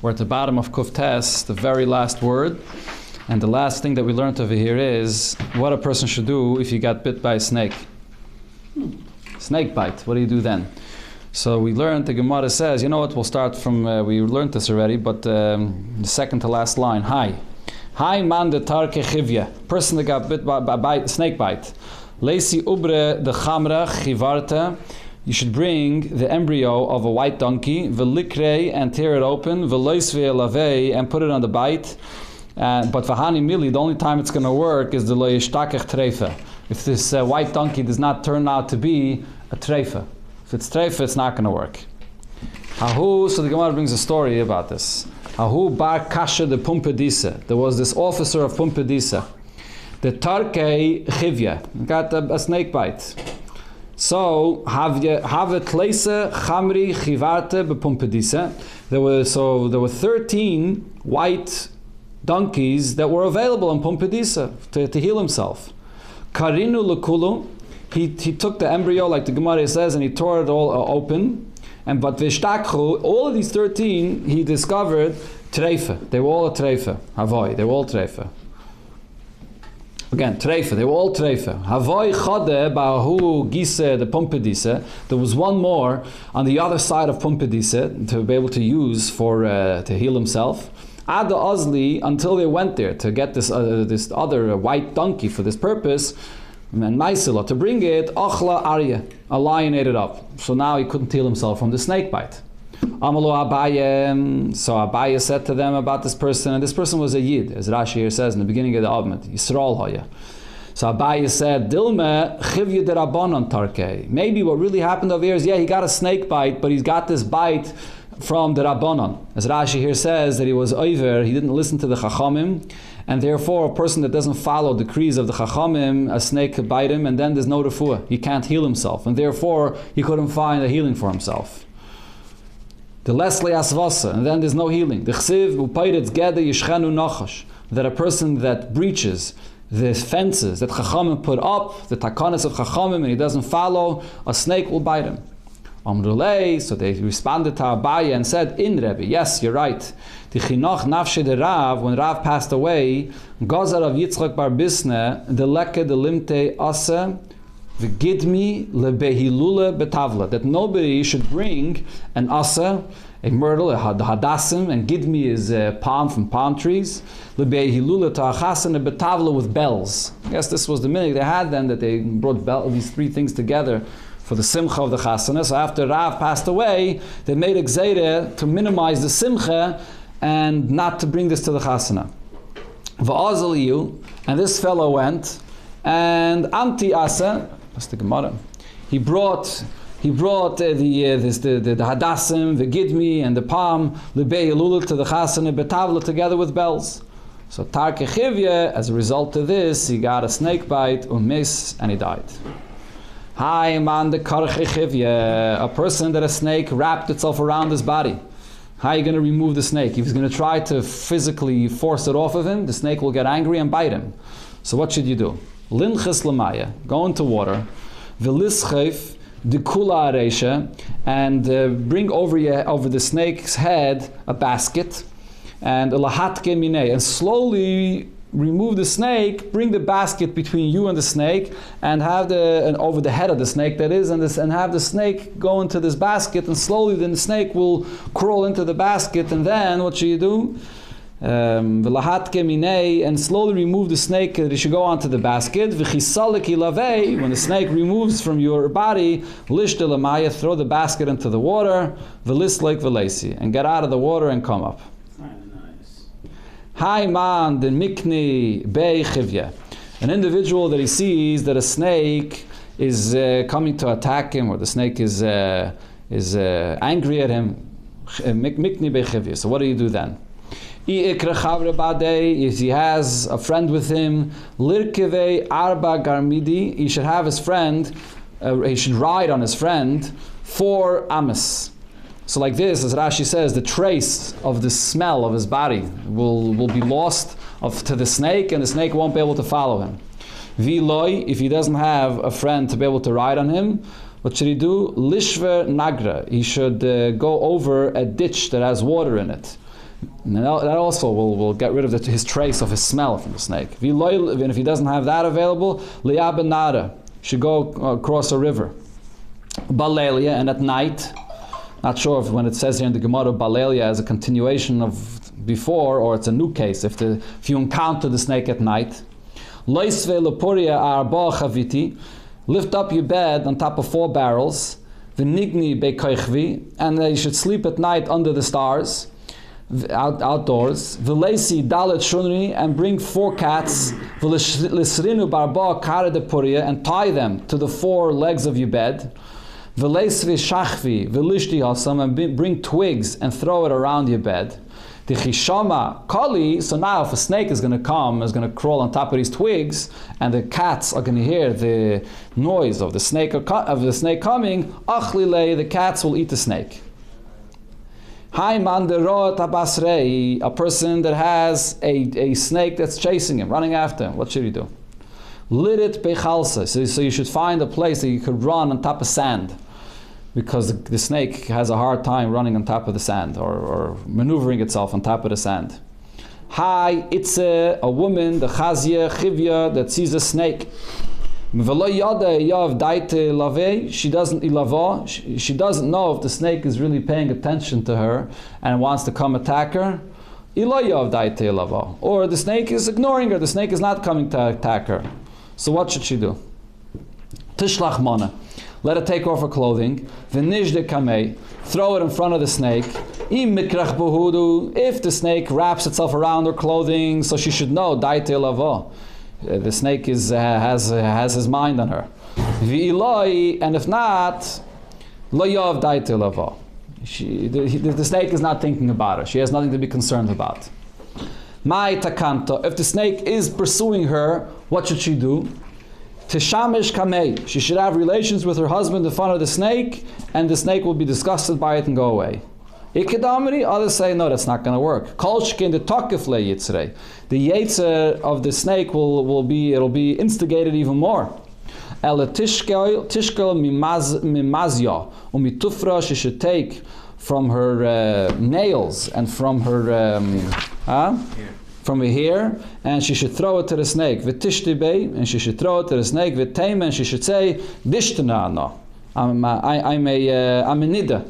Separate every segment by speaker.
Speaker 1: We're at the bottom of Kuf Tes, the very last word. And the last thing that we learned over here is what a person should do if you got bit by a snake. Snake bite, what do you do then? So we learned, the Gemara says, you know what, we'll start from, we learned this already, but the second to last line, Hi man de tarke chivya, person that got bit by snake bite. Lesi ubre de chamra chivarta, you should bring the embryo of a white donkey, velikre, and tear it open, veloisve lave, and put it on the bite. But vahani mili, the only time it's going to work is the loyishtakech treifa. If this white donkey does not turn out to be a treifa. If it's treifa, it's not going to work. Hahu, so the Gemara brings a story about this. Hahu bar kasha de Pumbedisa. There was this officer of Pumbedisa. The tarke chivya, got a snake bite. So have tleise chamri chivarte bepumpedisa. There were 13 white donkeys that were available in Pumbedisa to heal himself. Karinu lekulu. He took the embryo, like the Gemara says, and he tore it all open. But v'shtakchu, all of these 13, he discovered treifa. They were all a treifa. Havoi, they were all treifa. Again, treifa, they were all treifa. Havoi chode ba'hu gise the Pumbedisa. There was one more on the other side of Pumbedisa to be able to use for to heal himself. Ada Ozli, until they went there to get this other white donkey for this purpose, and Maisila, to bring it, Achla Arya, a lion ate it up. So now he couldn't heal himself from the snake bite. Amalu Abaye, so Abaye said to them about this person, and this person was a Yid, as Rashi here says in the beginning of the Avmet, Yisrael Hoya. So Abaye said, Dilme chivya de Rabbanon tarke. Maybe what really happened over here is, he got a snake bite, but he's got this bite from the Rabbanon. As Rashi here says that he was over, he didn't listen to the Chachamim, and therefore a person that doesn't follow decrees of the Chachamim, a snake could bite him, and then there's no refuah. He can't heal himself, and therefore he couldn't find a healing for himself. The lesle asvasa, and then there's no healing. The chsiv upayretz gede yishchenu nachash, that a person that breaches the fences that Chachamim put up, the takanas of Chachamim, and he doesn't follow, a snake will bite him. Amrulei, so they responded to Abaye and said, In Rebbe, yes, you're right. The chinoch nafshe de Rav, when Rav passed away, Gazar of Yitzchak bar Bisne, the leke de limte ase, the gidmi lebehilule betavla, that nobody should bring an ase, a myrtle, a hadassim, and gidmi is palm from palm trees, lebehilule to achasen, a betavla with bells. Yes, this was the minute they had then, that they brought these three things together for the simcha of the chasana. So after Rav passed away, they made a gzeire to minimize the simcha and not to bring this to the chasana. Va'azaliyu, and this fellow went, and anti asa, that's the Gemara. He brought the hadassim, the gidmi, and the palm lebei elula to the chasana betavla together with bells. So tarke chivya, as a result of this, he got a snake bite, umis, and he died. Hi man the karche chivya, a person that a snake wrapped itself around his body. How are you going to remove the snake? If he's going to try to physically force it off of him, the snake will get angry and bite him. So what should you do? Linches lamaya, go into water, v'lischef dekula aresha, and bring over the snake's head a basket, and lahatke minei, and slowly remove the snake, bring the basket between you and the snake, and have over the head of the snake, that is, and have the snake go into this basket, and slowly then the snake will crawl into the basket, and then what should you do? And slowly remove the snake, that it should go onto the basket. When the snake removes from your body, throw the basket into the water, and get out of the water and come up. Hi man, the mikni bei chivya. An individual that he sees that a snake is coming to attack him, or the snake is angry at him. Mikni bei chivya. So what do you do then? If he has a friend with him, lirkeve arba garmidi, he should have his friend, he should ride on his friend 4 amas. So like this, as Rashi says, the trace of the smell of his body will be lost to the snake, and the snake won't be able to follow him. Viloi, if he doesn't have a friend to be able to ride on him, what should he do? Lishver nagra, he should go over a ditch that has water in it. Now, that also will get rid of his trace of his smell from the snake. And if he doesn't have that available, li'ab nara, should go across a river. Balelia, and at night, not sure if when it says here in the Gemara Balelia as a continuation of before, or it's a new case, if you encounter the snake at night. Loisve lepuria arba chaviti, lift up your bed on top of 4 barrels. V'nigni bekoichvi, and you should sleep at night under the stars, outdoors. V'leisi dalet shunri, and bring 4 cats. V'lisrinu barba kare de puria, and tie them to the 4 legs of your bed. V'leisvi shachvi v'lishti hasam, and bring twigs and throw it around your bed. The chishama kali. So now, if a snake is going to come, is going to crawl on top of these twigs, and the cats are going to hear the noise of the snake coming, achlile, the cats will eat the snake. Hai manderot abasrei, a person that has a snake that's chasing him, running after him. What should he do? Lidit bechalsa. So you should find a place that you could run on top of sand, because the snake has a hard time running on top of the sand, or maneuvering itself on top of the sand. Hi, it's a woman, the chazia, chivya, that sees a snake. She doesn't know if the snake is really paying attention to her and wants to come attack her. Or the snake is ignoring her, the snake is not coming to attack her. So what should she do? Tishlach mana. Let it take off her clothing. V'nijde kamei. Throw it in front of the snake. If the snake wraps itself around her clothing, so she should know, daite lavo. The snake has his mind on her. V'iloi, and if not, lo yav daite lavo. The snake is not thinking about her. She has nothing to be concerned about. Mai takanto. If the snake is pursuing her, what should she do? Teshamish kamei. She should have relations with her husband in front of the snake, and the snake will be disgusted by it and go away. Ikadamri, others say no, that's not going to work. Kolshkin the tokif le yitzrei. The yetzer of the snake will be instigated even more. Ela tishkel mimazya umitufra. She should take from her nails and from her from her hair, and she should throw it to the snake. V'tishtibei, and she should throw it to the snake. V'teim, and she should say, Dishtana, I'm a nida.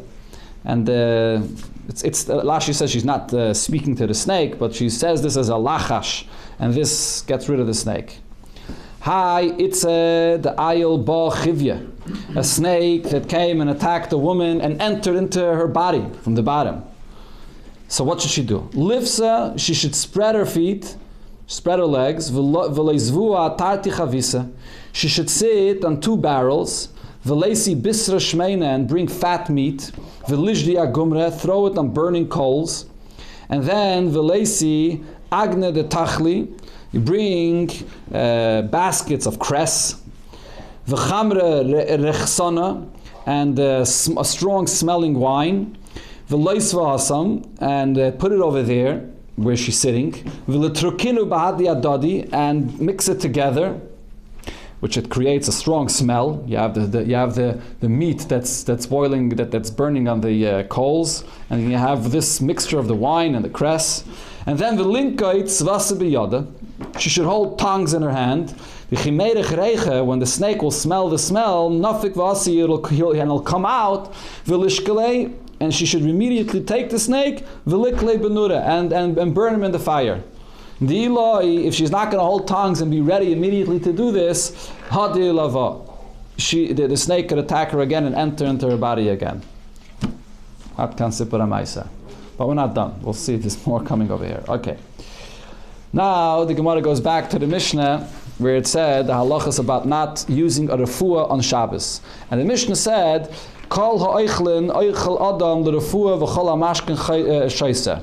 Speaker 1: And Rashi says she's not speaking to the snake, but she says this as a lachash, and this gets rid of the snake. Hi, it's the ayil ba chivya, a snake that came and attacked a woman and entered into her body from the bottom. So what should she do? Lifsa, she should spread her feet, spread her legs. V'leizvua tarti chavisa. She should sit on 2 barrels. V'leisi bisra shmeina, and bring fat meat. V'lishdi agumre, throw it on burning coals. And then v'leisi agne de tachli, you bring baskets of cress. V'chamre rechsana, and a strong smelling wine. V'loisva hasam, and put it over there where she's sitting. V'letrukinu b'hadi adadi, and mix it together, which it creates a strong smell. You have the meat that's boiling, that's burning on the coals, and you have this mixture of the wine and the cress. And then v'linkait tzvasa b'yada, she should hold tongs in her hand. When the snake will smell the smell, nafik v'asi, it'll come out. V'lishkalei, and she should immediately take the snake, v'likle benura, and burn him in the fire. The Eloi, if she's not going to hold tongues and be ready immediately to do this, hadir lava, the snake could attack her again and enter into her body again. But we're not done. We'll see, there's more coming over here. Okay. Now the Gemara goes back to the Mishnah, where it said the halachas about not using a refuah on Shabbos. And the Mishnah said, Kol ha'oichlin oichel adam l'refuah v'chol ha'mashkin shaisa.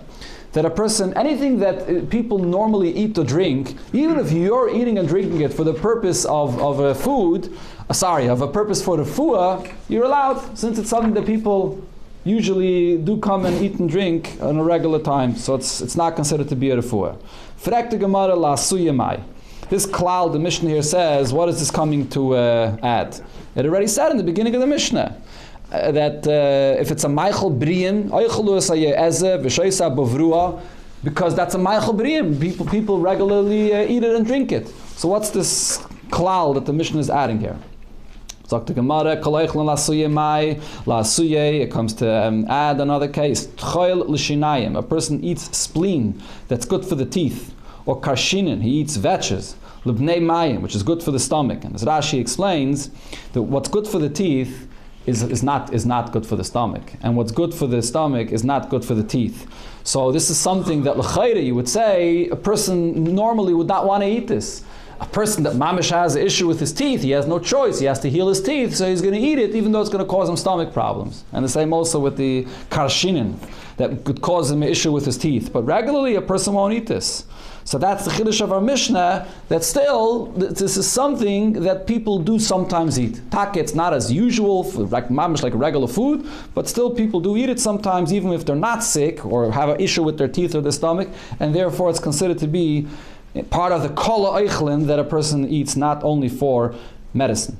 Speaker 1: That a person, anything that people normally eat or drink, even if you're eating and drinking it for the purpose of a purpose for the refuah, you're allowed, since it's something that people usually do come and eat and drink on a regular time, so it's not considered to be a refuah. Frek the Gemara la suyamai. This klal, the Mishnah here says, what is this coming to add? It already said in the beginning of the Mishnah. that if it's a Meichel Briyim, because that's a Meichel Briyim. People regularly eat it and drink it. So what's this klal that the Mishnah is adding here? It comes to add another case. A person eats spleen, that's good for the teeth. Or karshinin, he eats vetches. Libnei mayim, which is good for the stomach. And as Rashi explains, that what's good for the teeth is not good for the stomach. And what's good for the stomach is not good for the teeth. So this is something that l'chayre, you would say, a person normally would not want to eat this. A person that mamish has an issue with his teeth, he has no choice. He has to heal his teeth, so he's going to eat it, even though it's going to cause him stomach problems. And the same also with the karshinin, that could cause him an issue with his teeth. But regularly, a person won't eat this. So that's the chiddush of our Mishnah, that still, this is something that people do sometimes eat. Taka, it's not as usual, like mamish, like regular food, but still people do eat it sometimes, even if they're not sick or have an issue with their teeth or their stomach, and therefore it's considered to be part of the kol ha'oichlin that a person eats, not only for medicine.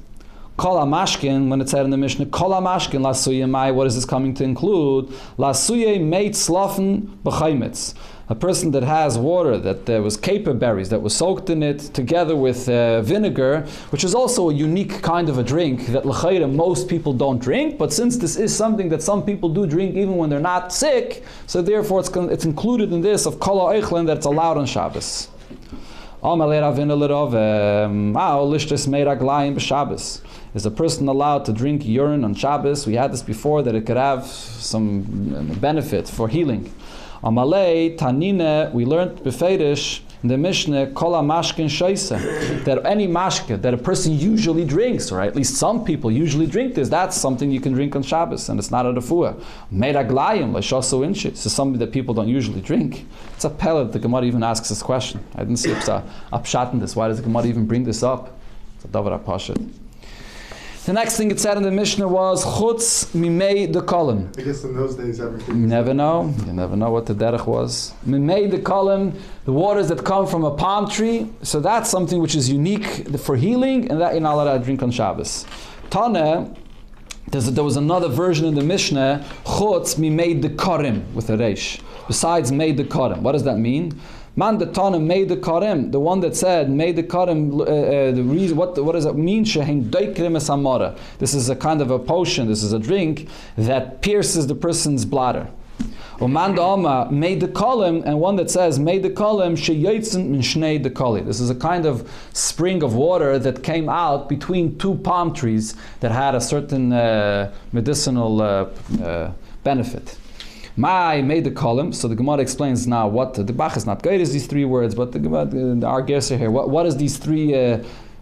Speaker 1: Kol ha'mashkin, when it said in the Mishnah, kol ha'mashkin lasuye mai, what is this coming to include? Lasuye meit slafen b'chaimitz. A person that has water, that there was caper berries that was soaked in it, together with vinegar, which is also a unique kind of a drink that l'chayra most people don't drink, but since this is something that some people do drink even when they're not sick, so therefore it's included in this of kol ha'oichlin that it's allowed on Shabbos. Is a person allowed to drink urine on Shabbos? We had this before, that it could have some benefit for healing. Amalei Tanine, we learned befedish in the Mishnah, kol mashkin sheisa, that any mashke that a person usually drinks, or at least some people usually drink this, that's something you can drink on Shabbos, and it's not a refuah. Meiraglayim l'shasu inshi, this is something that people don't usually drink. It's a pellet. The Gemara even asks this question. I didn't see a pshat in this. Why does the Gemara even bring this up? It's a davar apashat. The next thing it said in the Mishnah was chutz mimei de kolim.
Speaker 2: I guess in those days everything.
Speaker 1: You never know what the derech was. Mimei de kolim, the waters that come from a palm tree. So that's something which is unique for healing, and that you're not allowed to drink on Shabbos. Tana, there was another version in the Mishnah, chutz mimei de korim, with a reish. Besides mei de korim, what does that mean? Man the Tana made the karim, the one that said made the karim. The reason, what does it mean? Shehin doikrim esamara. This is a kind of a potion. This is a drink that pierces the person's bladder. Man the Ama made the kalim, and one that says made the kalim sheyotzen min shnei the kali. This is a kind of spring of water that came out between two palm trees that had a certain medicinal benefit. My made the column, so the Gemara explains now what the Bach is not good is these three words, but the Gemara, our guesser here, what is these three?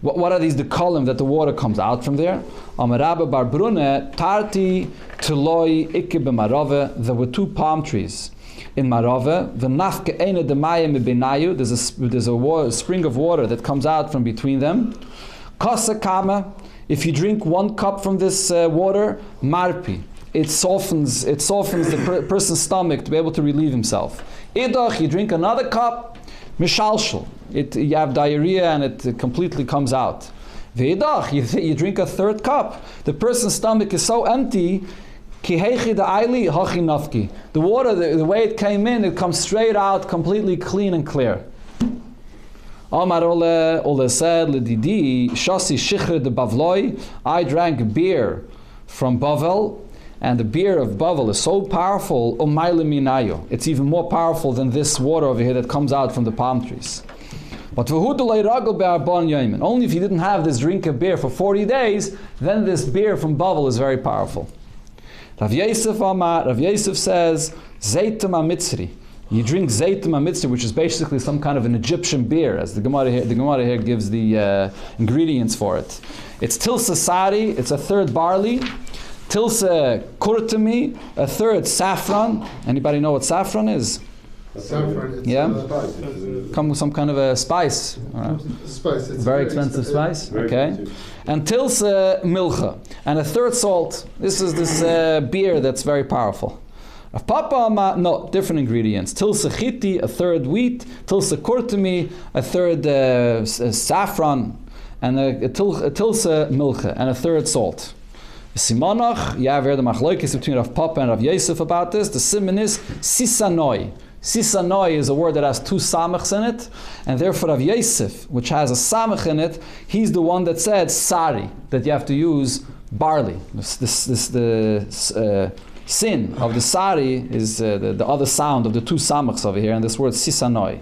Speaker 1: What are these? The column that the water comes out from there. Amarabba bar Brune tarti teloi ikke b'marove. There were two palm trees in Marove. The nafke ene demayim benayu. There's a spring of water that comes out from between them. Kasa kama. If you drink 1 cup from this water, marpi. It softens the person's stomach to be able to relieve himself. Idach, you drink another cup, mishalshal. You have diarrhea and it completely comes out. Ve'idach, you drink a 3rd cup. The person's stomach is so empty, kihechi da'ayli hachi nafki. The water, the way it came in, it comes straight out, completely clean and clear. Amar Ole said, Ledidi, Shasi Shichre de Bavloi, I drank beer from Bavel, and the beer of Bavel is so powerful, it's even more powerful than this water over here that comes out from the palm trees. But only if you didn't have this drink of beer for 40 days, then this beer from Bavel is very powerful. Rav Yosef says, Zeitum HaMitzri. You drink Zeitum HaMitzri, which is basically some kind of an Egyptian beer, as the Gemara here gives the ingredients for it. It's Tilsa Sari, it's a 3rd barley, Tilsa kurtami, a 3rd saffron. Anybody know what saffron is?
Speaker 2: Saffron, it's
Speaker 1: come with some kind of a spice.
Speaker 2: Spice. It's
Speaker 1: very expensive spice. Okay. And tilsa milcha, and a 3rd salt. This is this beer that's very powerful. No, different ingredients. Tilsa chiti, a 3rd wheat. Tilsa kurtami, a 3rd saffron, and a tilsa milcha, and a 3rd salt. Simonach, you have here the machlokes between Rav Papa and Rav Yosef about this. The siman is sisanoi. Sisanoi is a word that has two samachs in it, and therefore Rav Yosef, which has a samach in it, he's the one that said sari, that you have to use barley. The sin of the sari is the other sound of the two samachs over here, and this word sisanoi.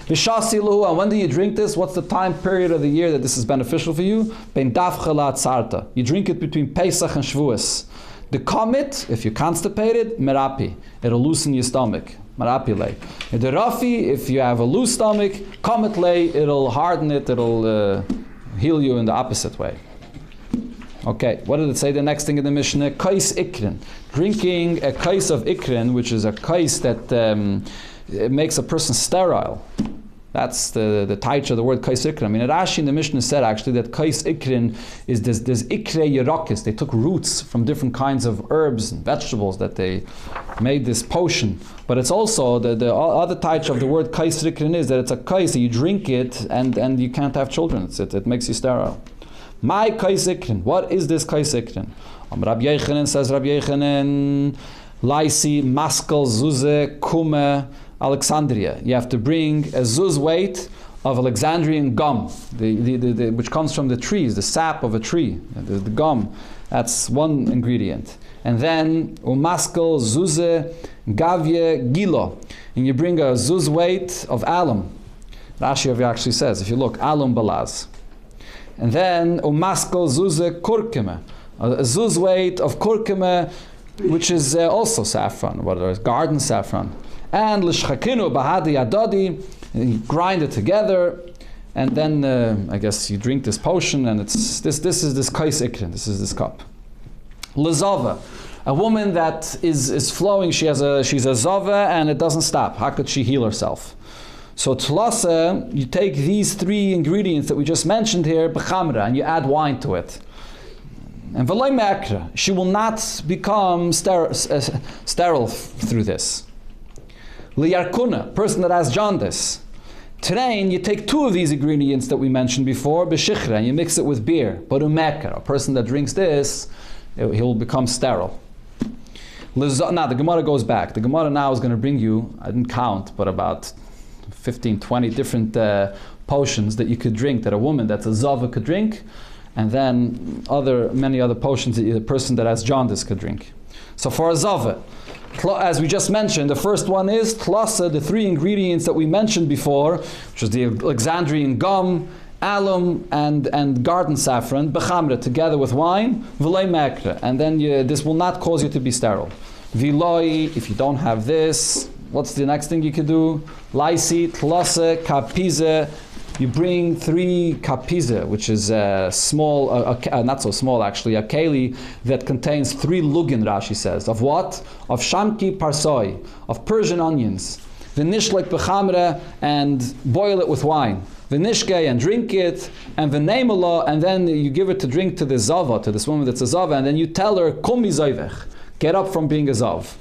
Speaker 1: V'shasilu, and when do you drink this? What's the time period of the year that this is beneficial for you? Ben davchela tzarta. You drink it between Pesach and Shavuos. The comet, if you're constipated, merapi. It'll loosen your stomach. Merapi lay. The rafi, if you have a loose stomach, comet lay, it'll harden it, it'll heal you in the opposite way. Okay, what did it say the next thing in the Mishnah? Kais ikrin. Drinking a kais of ikrin, which is a kais that it makes a person sterile. That's the taich of the word kais ikrin. I mean, Rashi in the Mishnah said actually that kais ikrin is there's ikre yerokis. They took roots from different kinds of herbs and vegetables that they made this potion. But it's also the other taich of the word kais ikrin is that it's a kais that you drink it and you can't have children. It makes you sterile. My kais ikrin. What is this kais ikrin? Rabbi Yechanan says, Rabbi Yechanan, Laisi, Maskel, Zuze, Kume, Alexandria. You have to bring a zuz weight of Alexandrian gum, which comes from the trees, the sap of a tree, the gum. That's one ingredient. And then umaskel, zuze, gavye, gilo. And you bring a zuz weight of alum. Rashi actually says, if you look, alum balaz. And then umaskel, zuze, kurkuma. A zuz weight of kurkuma, which is also saffron, whether it's garden saffron. And l'shchakinu bahadi adodi, you grind it together, and then I guess you drink this potion, and it's this is this kais ikrin, this is this cup. L'zava, a woman that is flowing, she's a zava, and it doesn't stop. How could she heal herself? So tlasa, you take these three ingredients that we just mentioned here, b'chamra, and you add wine to it. And v'loy me'akra, she will not become sterile through this. Liyarkuna, person that has jaundice. Train, you take two of these ingredients that we mentioned before, b'shichra, and you mix it with beer. But umekar, a person that drinks this, he'll become sterile. Now the Gemara goes back. The Gemara now is going to bring you, I didn't count, but about 15, 20 different potions that you could drink, that a woman that's a zava could drink, and then many other potions that a person that has jaundice could drink. So for a zava, as we just mentioned, the first one is tlasa, the three ingredients that we mentioned before, which is the Alexandrian gum, alum, and garden saffron, bechamra, together with wine, v'lei mekra, and then this will not cause you to be sterile. V'loi, if you don't have this, what's the next thing you could do? Laisi, tlasa, kapize. You bring 3 kapize, which is small, not so small actually, a keli that contains 3 lugin, Rashi says. Of what? Of shamki parsoi, of Persian onions. V'nishlik b'chamre, and boil it with wine. V'nishke, and drink it. And v'neimala, and then you give it to drink to the zava, to this woman that's a zava, and then you tell her, kum mizayvech, get up from being a zav.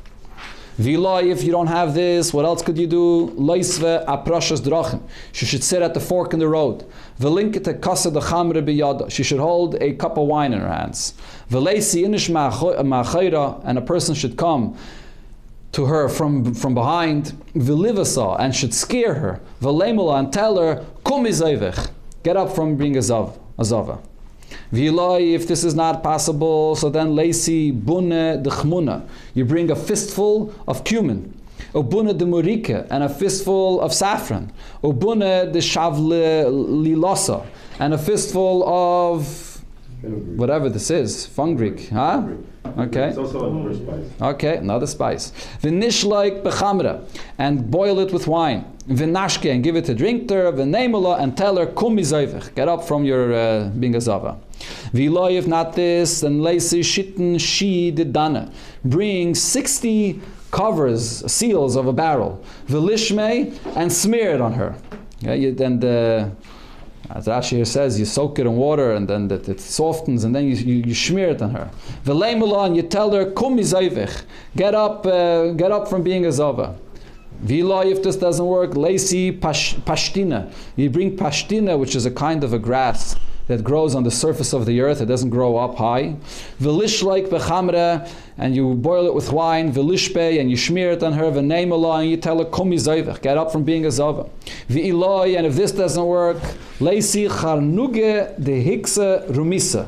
Speaker 1: V'loi, if you don't have this, what else could you do? Loisve aprashas drachim. She should sit at the fork in the road. V'linkete kasa dechamre biyada. She should hold a cup of wine in her hands. V'leisi inish ma'achayra, and a person should come to her from behind. V'livasa, and should scare her. V'leimula, and tell her, kum izayvech, get up from being a zava. V'iloi, if this is not possible, so then leisi bune dechmuna. You bring a fistful of cumin. Ubune de murike, and a fistful of saffron. Ubune de shavle lilosa, and a fistful of whatever this is, fungrik, huh? Okay.
Speaker 3: It's also another spice.
Speaker 1: Okay, another spice. V'nishleik bechamra, and boil it with wine. V'nashke, and give it to drink to her. V'neimula, and tell her, kum mizayvech, get up from your being a zava. V'iloi, if not this, then leisi shitten shi didana. Bring 60 covers, seals of a barrel. V'lishme, and smear it on her. Okay, and as Rashi here says, you soak it in water and then it softens, and then you smear it on her. V'leimula, and you tell her, kum mizayvech, get up from being a zava. V'iloi, if this doesn't work, leisi pashtina. You bring pashtina, which is a kind of a grass that grows on the surface of the earth. It doesn't grow up high. V'lishleik b'chamre, and you boil it with wine. V'lishpei, and you smear it on her. V'neimallah, and you tell her, kumi zayvech, get up from being a zava. V'iloi, and if this doesn't work, leisi charnuge de hikse rumisa.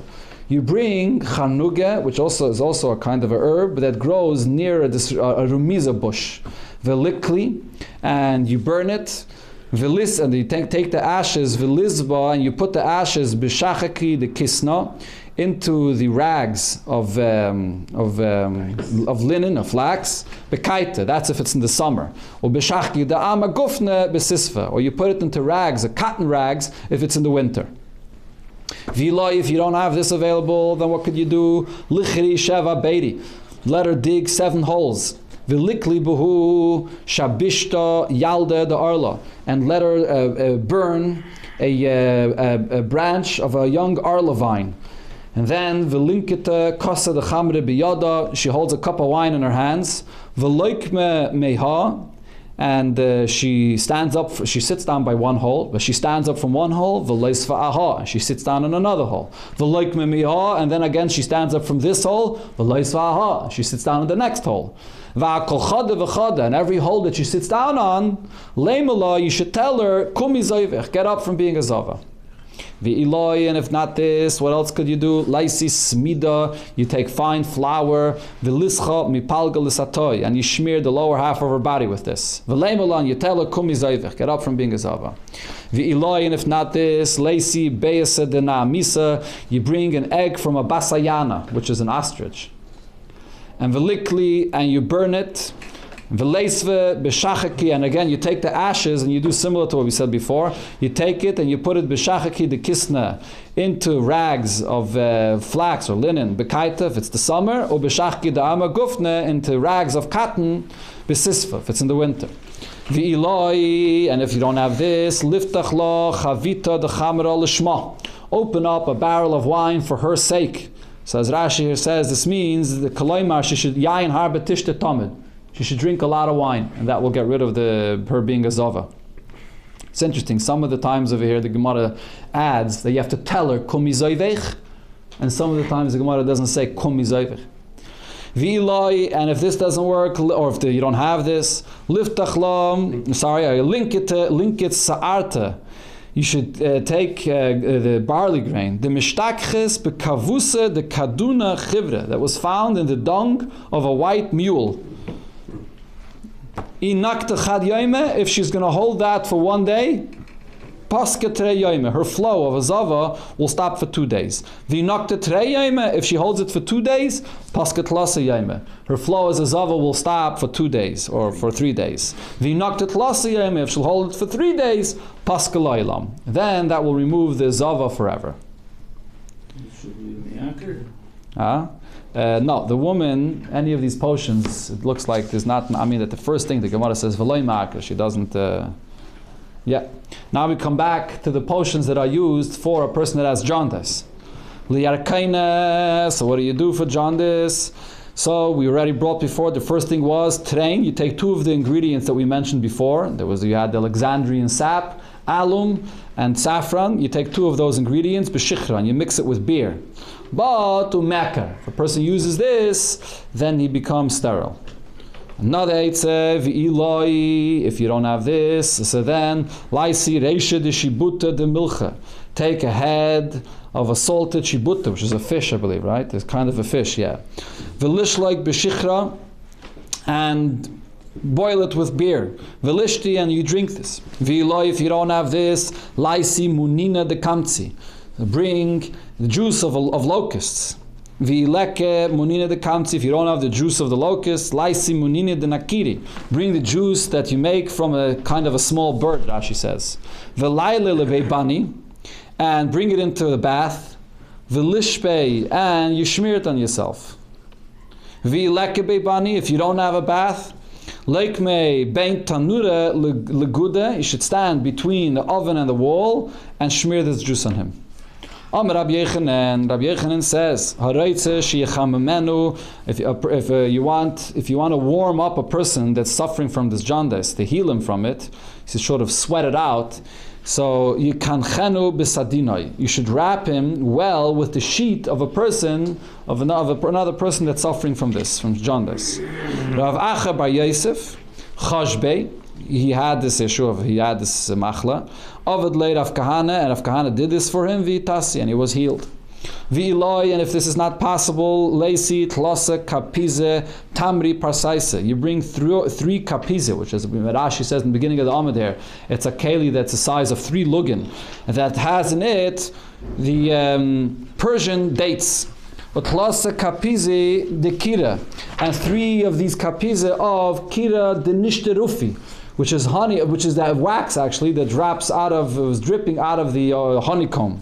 Speaker 1: You bring charnuge, which is also a kind of a herb that grows near a rumiza bush. V'likli, and you burn it. V'lis, and you take the ashes, v'lizba, and you put the ashes, b'shachaki, the kisna, into the rags of linen, of flax, b'kaita, that's if it's in the summer. Or b'shachaki, the ama gufne b'sisfa, or you put it into rags, cotton rags, if it's in the winter. V'iloi, if you don't have this available, then what could you do? Lichri sheva beiri, let her dig 7 holes. V'likli buhu shabishta yalde de arla, and let her burn a branch of a young arla vine. And then v'linkita kosa de chamre biyada, she holds a cup of wine in her hands. V'loikme meha, and she stands up. She sits down by one hole, but she stands up from one hole. V'leisva aha, and she sits down in another hole. V'loikme meha, and then again she stands up from this hole. V'leisva aha, she sits down in the next hole. And every hole that she sits down on, leimala, you should tell her, kumi zayvech, get up from being a zava. V'iloi, and if not this, what else could you do? Laisi smida, you take fine flour, v'lischa mipalga l'satoy, and you smear the lower half of her body with this. V'leimala, and you tell her, kumi zayvech, get up from being a zava. V'iloi, and if not this, laisi be'esa dena misa, you bring an egg from a basayana, which is an ostrich. And v'likli, and you burn it. V'leisve b'shachaki, and again you take the ashes and you do similar to what we said before. You take it and you put it b'shachaki the kisna into rags of flax or linen, b'kaita if it's the summer, or b'shachaki the ama gufne into rags of cotton, b'sisfa if it's in the winter. V'iloi, and if you don't have this, liftach lo chavita the chamra l'shma, open up a barrel of wine for her sake. So as Rashi here says, this means the koloimar, she should yayin har betishte tamid. She should drink a lot of wine, and that will get rid of her being a zava. It's interesting, some of the times over here the Gemara adds that you have to tell her kumi zayvech, and some of the times the Gemara doesn't say kumi zayvech. V'iloi, and if this doesn't work, or if you don't have this, liftach lam, link it sa'arta. You should take the barley grain, the mishtakches bekavuse the kaduna chivre, that was found in the dung of a white mule. Inakta chad yoime, if she's going to hold that for 1 day, paska trei yoime, her flow of a zava will stop for 2 days. V'inakta trei yoime, if she holds it for 2 days, paska tlasa yoime, her flow as a zava will stop for 2 days or for 3 days. V'inakta tlasa yoime, if she'll hold it for 3 days, paska loilam, then that will remove the zava forever.
Speaker 3: Should we be
Speaker 1: no, the woman, any of these potions, it looks like there's not, that the first thing the Gemara says, v'loi ma'aker, she doesn't, yeah. Now we come back to the potions that are used for a person that has jaundice. Liyarkaina, so what do you do for jaundice? So we already brought before, the first thing was train. You take 2 of the ingredients that we mentioned before. You had the Alexandrian sap, alum, and saffron. You take 2 of those ingredients, b'shichran, you mix it with beer. But umekar, if a person uses this, then he becomes sterile. Another eitze, v'iloi, if you don't have this, so then, laisi reisha de shibuta de milcha. Take a head of a salted shibuta, which is a fish, I believe, right? It's kind of a fish, yeah. V'lish like b'shichra, and boil it with beer. V'lishti, and you drink this. V'iloi, if you don't have this, laisi munina de kamtzi. Bring the juice of locusts. V'ileke munina de kamtzi, if you don't have the juice of the locusts, laisi munina de nakiri. Bring the juice that you make from a kind of a small bird, Rashi says. V'layle leveibani, and bring it into the bath. V'lishpei, and you smear it on yourself. V'ileke beibani, if you don't have a bath, Leikme bein tanura leguda, you should stand between the oven and the wall and smear this juice on him. Rabbi Yochanan says, if you want to warm up a person that's suffering from this jaundice, to heal him from it, to sort of sweat it out, so you should wrap him well with the sheet of a person, of another person that's suffering from jaundice. Rav Acha Bar Yosef, Chashbei, he had this machla. Ovid lay Rav Kahana, and Rav Kahana did this for him, v'itasi, and he was healed. V'iloi, and if this is not possible, leisi, tlasa, kapize, tamri, parsaisa. You bring three kapize, which is Rashi says in the beginning of the Amud here. It's a keli that's the size of 3 lugin, that has in it the Persian dates. Tlasa kapize de kira, and 3 of these kapize of kira de nishtarufi, which is honey, which is that wax actually that was dripping out of the honeycomb.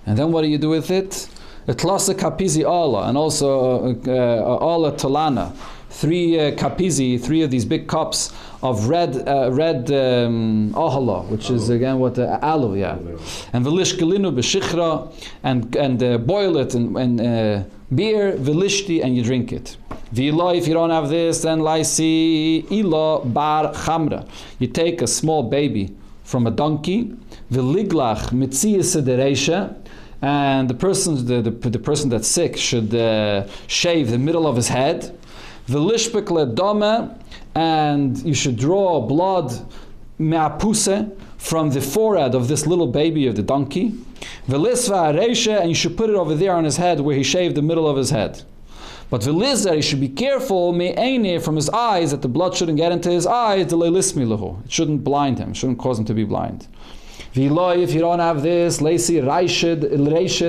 Speaker 1: And then what do you do with it? Tlasa kapizi ala, and also ala tolana. 3 kapizi, 3 of these big cups of red ahala, which is again what aloe, yeah. And velish gelinu b'shichra, and boil it in beer, velishti, and you drink it. V'ila, if you don't have this, then laisi ila bar chamra. You take a small baby from a donkey, v'liglach mitzias sederesha, and the person that's sick should shave the middle of his head. V'lishpek ledome, and you should draw blood me'apuse from the forehead of this little baby of the donkey. V'lisva areisha, and you should put it over there on his head where he shaved the middle of his head. But v'lizer, he should be careful me'eine, from his eyes, that the blood shouldn't get into his eyes. It shouldn't blind him, shouldn't cause him to be blind. V'iloi, if you don't have this, leisi reished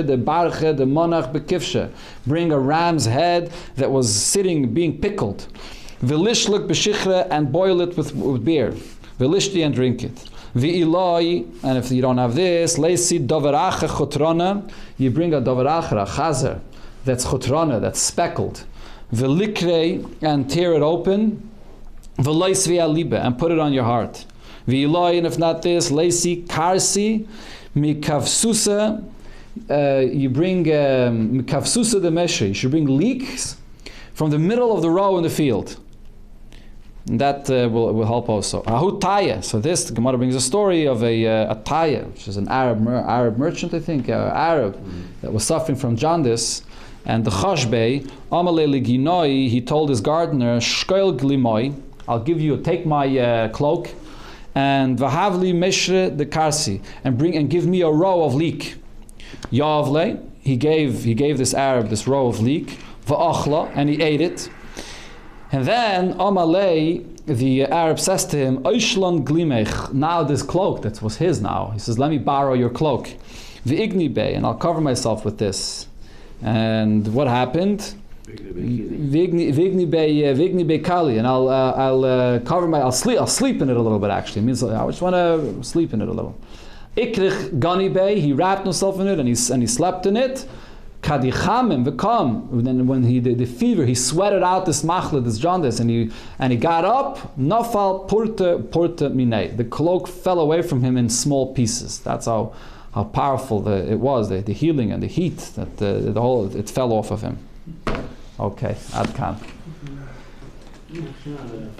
Speaker 1: the barche the monach bekifshe. Bring a ram's head that was being pickled. V'lishluk b'shichre, and boil it with beer. V'lishti, and drink it. V'iloi, and if you don't have this, leisi doveracha chotrona. You bring a doveracha, a chazer, that's chotrona, that's speckled. V'likrei, and tear it open. V'lois v'alibe, and put it on your heart. V'iloi, and if not this, leisi karsi mikavsusa. You bring mikavsusa de meshe. You should bring leeks from the middle of the row in the field. And that will help also. Ahu taya. So this, the Gemara brings a story of a taya, which is an Arab merchant, I think, Arab, that was suffering from jaundice. And the chashbei, amale liginoi, he told his gardener, shkoil glimoi, take my cloak, and vahavli meshre de karsi, and give me a row of leek. Yavle, he gave this Arab this row of leek, va'achla, and he ate it. And then Amalei, the Arab says to him, Oishlan glimech, now this cloak that was his now. He says, let me borrow your cloak. V'igni be, and I'll cover myself with this. And what happened? Vigni be kali, and I'll sleep in it a little bit. Actually, it means I just want to sleep in it a little. Ikrich gani be, he wrapped himself in it and he slept in it. Kadichamim v'kam. Then when the fever, he sweated out this machla, this jaundice, and he got up. Nafal purta minei. The cloak fell away from him in small pieces. That's how powerful it was. The healing and the heat that it fell off of him. Okay, Adkan.